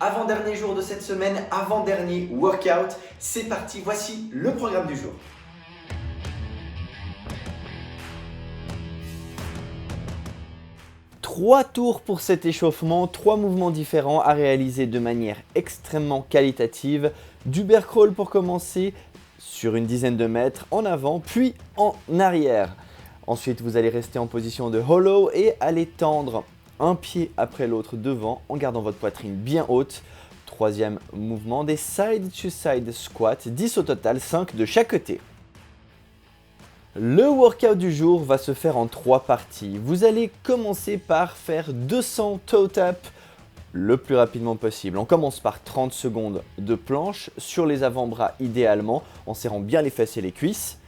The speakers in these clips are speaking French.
Avant-dernier jour de cette semaine, avant-dernier workout. C'est parti, voici le programme du jour. Trois tours pour cet échauffement, 3 mouvements différents à réaliser de manière extrêmement qualitative. Du bear crawl pour commencer, sur une dizaine de mètres en avant, puis en arrière. Ensuite, vous allez rester en position de hollow et aller tendre un pied après l'autre devant en gardant votre poitrine bien haute. Troisième mouvement, des side-to-side squats, 10 au total, 5 de chaque côté. Le workout du jour va se faire en 3 parties. Vous allez commencer par faire 200 toe taps le plus rapidement possible. On commence par 30 secondes de planche sur les avant-bras idéalement, en serrant bien les fesses et les cuisses.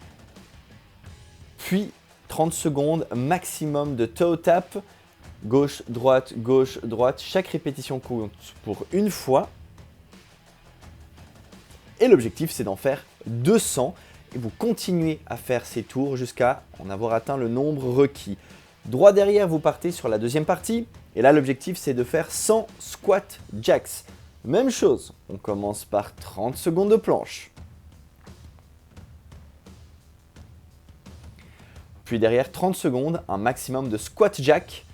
Puis 30 secondes maximum de toe tap, gauche, droite, chaque répétition compte pour une fois. Et l'objectif c'est d'en faire 200 et vous continuez à faire ces tours jusqu'à en avoir atteint le nombre requis. Droit derrière, vous partez sur la deuxième partie et là l'objectif c'est de faire 100 squat jacks. Même chose, on commence par 30 secondes de planche. Puis derrière 30 secondes, un maximum de squat jack.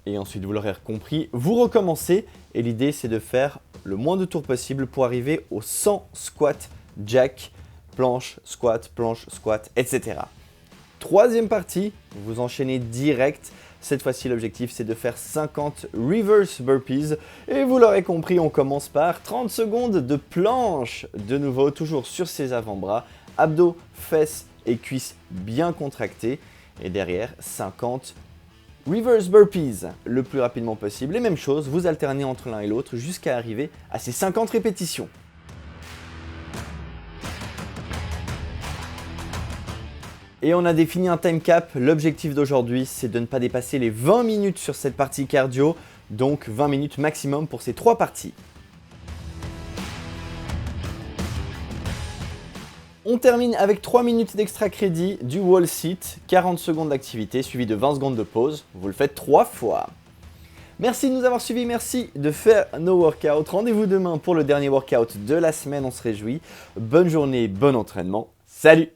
Et ensuite, vous l'aurez compris, vous recommencez et l'idée c'est de faire le moins de tours possible pour arriver aux 100 squat jack, planche, squat, etc. Troisième partie, vous enchaînez direct. Cette fois-ci, l'objectif c'est de faire 50 reverse burpees. Et vous l'aurez compris, on commence par 30 secondes de planche. De nouveau, toujours sur ses avant-bras, abdos, fesses et cuisses bien contractés. Et derrière, 50 reverse burpees le plus rapidement possible. Et même chose, vous alternez entre l'un et l'autre jusqu'à arriver à ces 50 répétitions. Et on a défini un time cap. L'objectif d'aujourd'hui, c'est de ne pas dépasser les 20 minutes sur cette partie cardio. Donc 20 minutes maximum pour ces 3 parties. On termine avec 3 minutes d'extra crédit du wall sit, 40 secondes d'activité suivi de 20 secondes de pause. Vous le faites 3 fois. Merci de nous avoir suivis, merci de faire nos workouts. Rendez-vous demain pour le dernier workout de la semaine, on se réjouit. Bonne journée, bon entraînement. Salut!